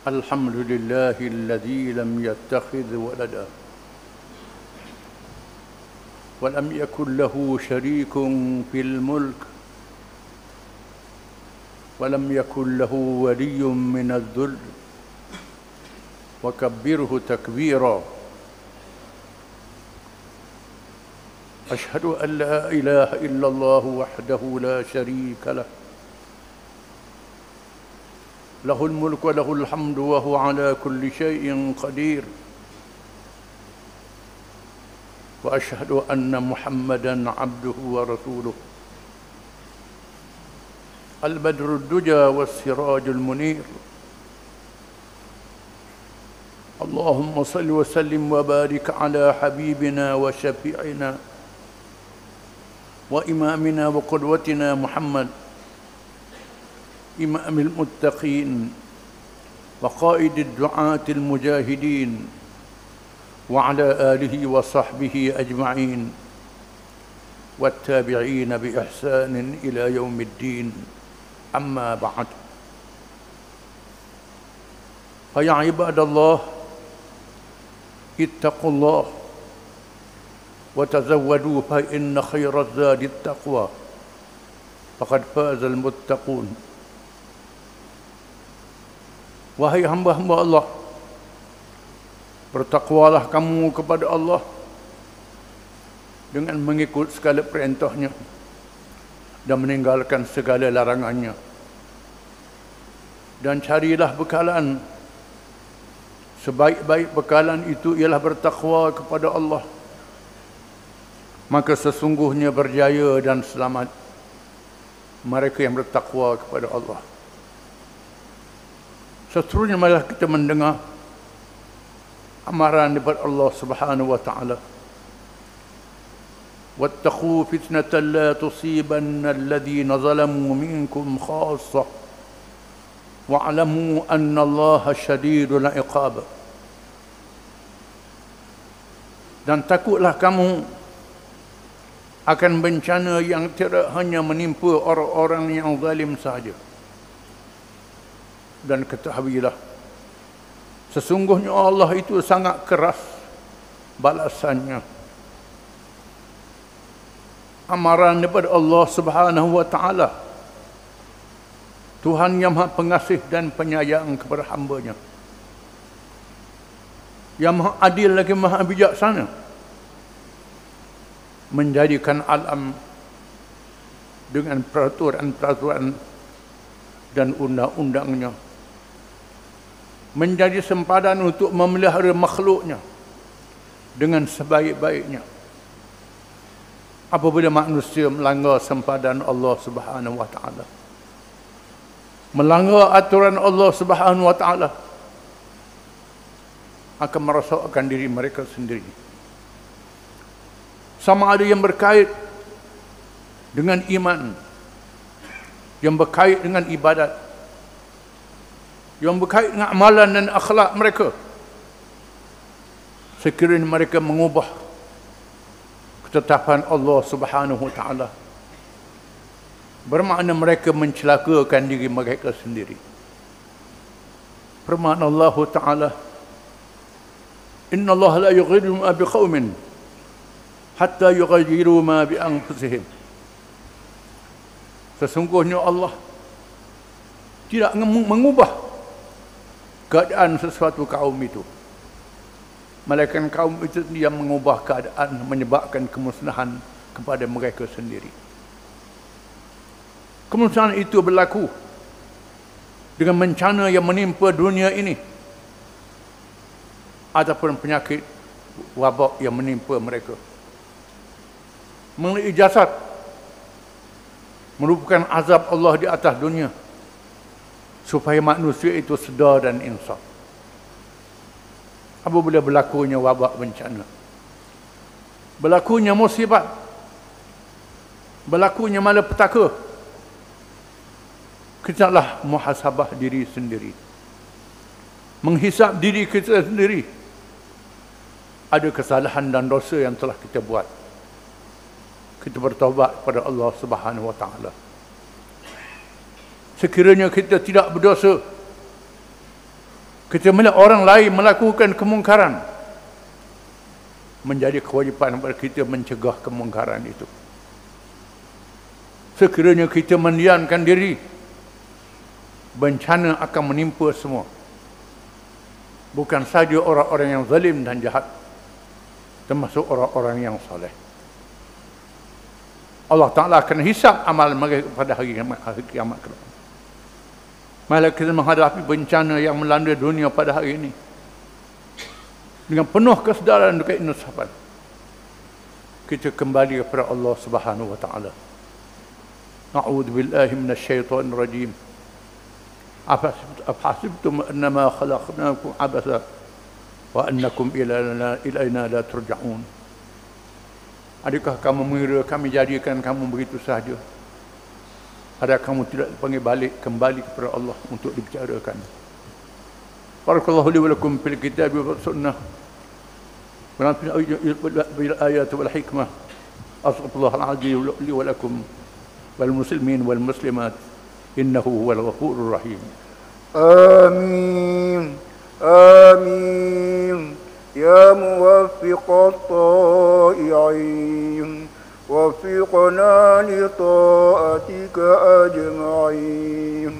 الحمد لله الذي لم يتخذ ولدا ولم يكن له شريك في الملك ولم يكن له ولي من الذل وكبره تكبيرا أشهد أن لا إله إلا الله وحده لا شريك له له الملك وله الحمد وهو على كل شيء قدير وأشهد أن محمدًا عبده ورسوله البدر الدجى والسراج المنير اللهم صل وسلم وبارك على حبيبنا وشفيعنا وإمامنا وقدوتنا محمد إمام المتقين وقائد الدعاة المجاهدين وعلى آله وصحبه أجمعين والتابعين بإحسان إلى يوم الدين أما بعد فيا عباد الله اتقوا الله وتزودوا فإن خير الزاد التقوى فقد فاز المتقون. Wahai hamba-hamba Allah, bertakwalah kamu kepada Allah dengan mengikut segala perintahnya dan meninggalkan segala larangannya. Dan carilah bekalan. Sebaik-baik bekalan itu ialah bertakwa kepada Allah. Maka sesungguhnya berjaya dan selamat mereka yang bertakwa kepada Allah. Seterusnya malah kita mendengar amaran daripada Allah Subhanahu wa taala. Wattaqu fitnatan la tusibanna alladhina zalamu minkum khassah wa'lamu anna Allaha syadidul iqab. Dan takutlah kamu akan bencana yang tidak hanya menimpa orang-orang yang zalim sahaja. Dan ketahuilah, sesungguhnya Allah itu sangat keras balasannya. Amaran daripada Allah Subhanahu wa taala, Tuhan yang Maha Pengasih dan Penyayang kepada hamba-Nya, yang Maha Adil lagi Maha Bijaksana, menjadikan alam dengan peraturan-peraturan dan undang-undangnya menjadi sempadan untuk memelihara makhluknya dengan sebaik-baiknya. Apabila manusia melanggar sempadan Allah Subhanahu wa taala, melanggar aturan Allah Subhanahu wa taala, akan merosakkan diri mereka sendiri. Sama ada yang berkait dengan iman, yang berkait dengan ibadat, yang berkait dengan amalan dan akhlak mereka. Sekiranya mereka mengubah ketetapan Allah Subhanahu wa taala, bermakna mereka mencelakakan diri mereka sendiri. Firman Allah taala, "Inna Allah la yughayyiru ma biqaumin hatta yughayyiru ma bi anfusihim." Sesungguhnya Allah tidak mengubah keadaan sesuatu kaum itu, melainkan kaum itu yang mengubah keadaan, menyebabkan kemusnahan kepada mereka sendiri. Kemusnahan itu berlaku dengan bencana yang menimpa dunia ini ataupun penyakit wabak yang menimpa mereka. Mengenai jasad, merupakan azab Allah di atas dunia supaya manusia itu sedar dan insaf. Apabila berlakunya wabak bencana, berlakunya musibat, berlakunya malapetaka, kita lah muhasabah diri sendiri, menghisap diri kita sendiri. Ada kesalahan dan dosa yang telah kita buat, kita bertaubat kepada Allah Subhanahu wa taala. Sekiranya kita tidak berdosa, Kita melihat orang lain melakukan kemungkaran, menjadi kewajipan kepada kita mencegah kemungkaran itu. Sekiranya kita mendiamkan diri, bencana akan menimpa semua. Bukan saja orang-orang yang zalim dan jahat, termasuk orang-orang yang soleh. Allah Ta'ala akan hisab amal mereka pada hari kiamat kelak. Malah kita menghadapi bencana yang melanda dunia pada hari ini dengan penuh kesedaran dan keinsapan, kita kembali kepada Allah Subhanahu wa Ta'ala. A'udzu billahi minasyaitonir rajim. Afahasibtum annama khalaqnakum abasa wa annakum ilaina la turja'un. Adakah kamu mengira kami jadikan kamu begitu sahaja? Adakah kamu tidak dipanggil balik kembali kepada Allah untuk dibicarakan? Barakallahu li wa lakum fil kitabi wa sunnah wa bil ayati wal hikmah. Astaghfirullahal azim li wa lakum wal muslimin wal muslimat innahu huwal ghafurur rahim. آمين آمين يا موفق الطائعين وفقنا لطاعتك أجمعين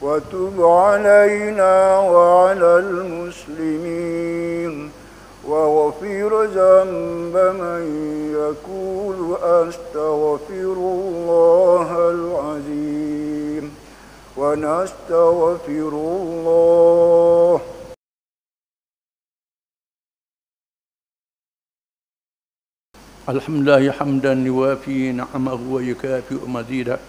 وتب علينا وعلى المسلمين وغفر ذنب من يقول أستغفر الله العظيم ونستغفر الله. الحمد لله حمدا يوافي نعمه ويكافئ مزيده.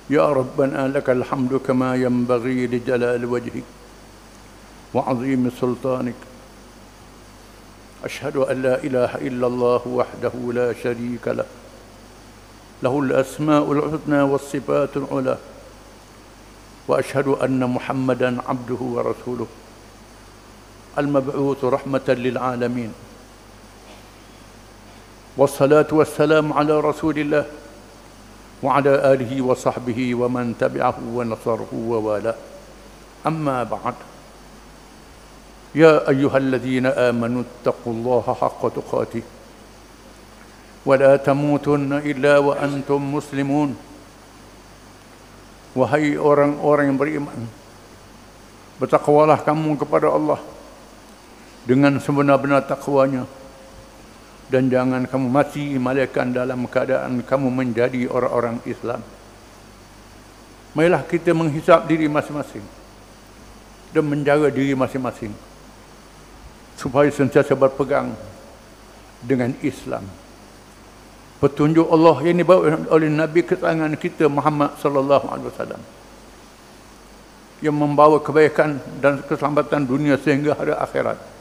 يا ربنا لك الحمد كما ينبغي لجلال وجهك وعظيم سلطانك. أشهد أن لا إله إلا الله وحده لا شريك له، له الأسماء الحسنى والصفات العلى. وأشهد أن محمدا عبده ورسوله المبعوث رحمة للعالمين. والصلاة والسلام على رسول الله وعلى آله وصحبه ومن تبعه ونصره ووالاه. أما بعد، يا أيها الذين آمنوا اتقوا الله حق تقاته ولا تموتن إلا وأنتم مسلمون. Wahai orang-orang yang beriman, bertakwalah kamu kepada Allah dengan sebenar-benar takwanya, dan jangan kamu mati malaikat dalam keadaan kamu menjadi orang-orang Islam. Marilah kita menghisap diri masing-masing dan menjaga diri masing-masing supaya sentiasa berpegang dengan Islam, petunjuk Allah yang dibawa oleh Nabi kesayangan kita Muhammad sallallahu alaihi wasallam, yang membawa kebaikan dan keselamatan dunia sehingga hari akhirat.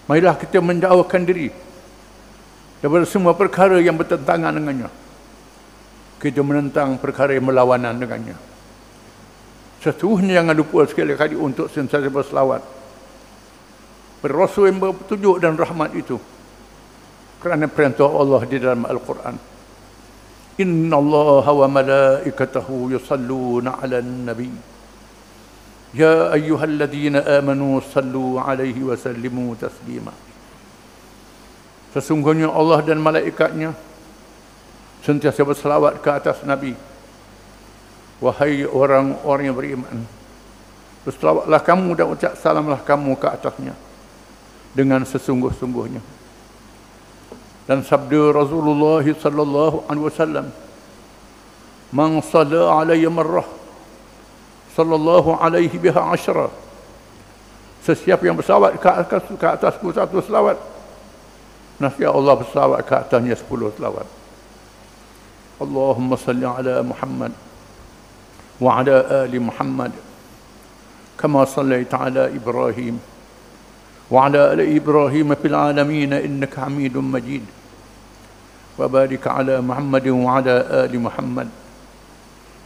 Marilah kita menjauhkan diri daripada semua perkara yang bertentangan dengannya. Kita menentang perkara yang berlawanan dengannya. Sesungguhnya jangan lupa sekali-kali untuk sentiasa berselawat pada Rasul yang berpetunjuk dan rahmat itu, kerana perintah Allah di dalam Al-Quran. Inna Allah wa malaikatahu yusalluna ala nabi ya ayyuhalladzina amanu sallu alaihi wa sallimu taslima. Sesungguhnya Allah dan malaikatnya sentiasa berselawat ke atas Nabi. Wahai orang-orang yang beriman, berselawatlah kamu dan ucap salamlah kamu ke atasnya dengan sesungguh-sungguhnya. Dan sabda Rasulullah sallallahu alaihi wasallam, man shalla alayya marrah sallallahu alaihi biha ashra. Sesiapa yang berselawat ke atasku satu selawat, nasya Allah berselawat ke atasnya 10 selawat. Allahumma salli ala Muhammad wa ala ali Muhammad kama sallaita ala Ibrahim wa ala ali Ibrahim fil alamin innaka Hamidum Majid. Wa barik ala Muhammad wa ala ali Muhammad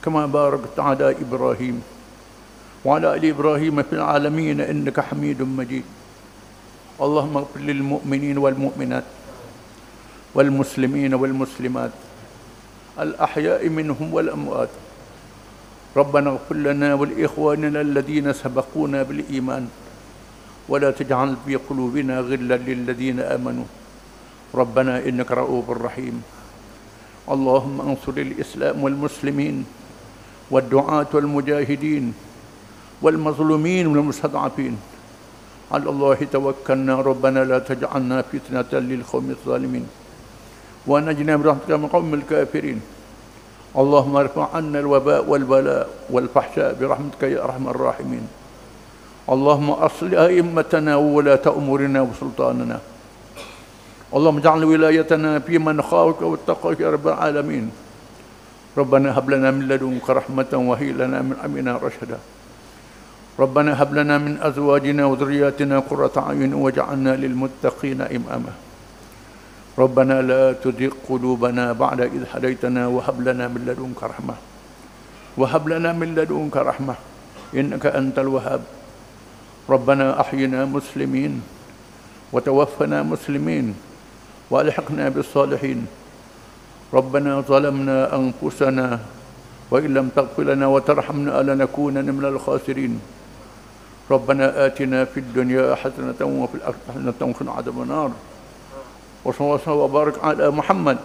kama barakta ala Ibrahim wa ala ali Ibrahim fil alamin innaka Hamidum Majid. Allahumma ighfir lil mu'minin wal mu'minat wal muslimin wal muslimat al ahya'i minhum wal amwat ربنا اغفر لنا ولإخواننا الذين سبقونا بالإيمان ولا تجعل في قلوبنا غلا للذين آمنوا ربنا إنك رؤوف رحيم. اللهم انصر الإسلام والمسلمين والدعاة والمجاهدين والمظلومين والمستضعفين. على الله توكلنا ربنا لا تجعلنا فتنة للقوم الظالمين ونجنا برحمتك من قوم الكافرين. اللهم ارفع عنا الوباء والبلاء والفحشاء برحمتك يا أرحم الراحمين. اللهم أصلح أئمتنا وولاة أمورنا وسلطاننا. اللهم اجعل ولايتنا في من خافك واتقاك يا رب العالمين. ربنا هب لنا من لدنك رحمة وهب لنا من أمرنا رشدا. ربنا هب لنا من أزواجنا وذرياتنا قرة أعين واجعلنا للمتقين إماما. ربنا لا تزغ قلوبنا بعد إذ هديتنا وهب لنا من لدنك رحمة إنك أنت الوهاب. ربنا أحينا مسلمين وتوفنا مسلمين وألحقنا بالصالحين. ربنا ظلمنا أنفسنا وإن لم تغفر لنا وترحمنا لنكونن من الخاسرين. ربنا آتنا في الدنيا حسنة وفي الآخرة حسنة وقنا عذاب النار. وصلى الله وبارك على محمد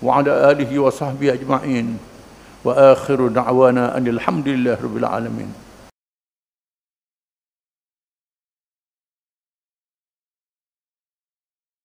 وعلى آله وصحبه أجمعين وآخر دعوانا أن الحمد لله رب العالمين.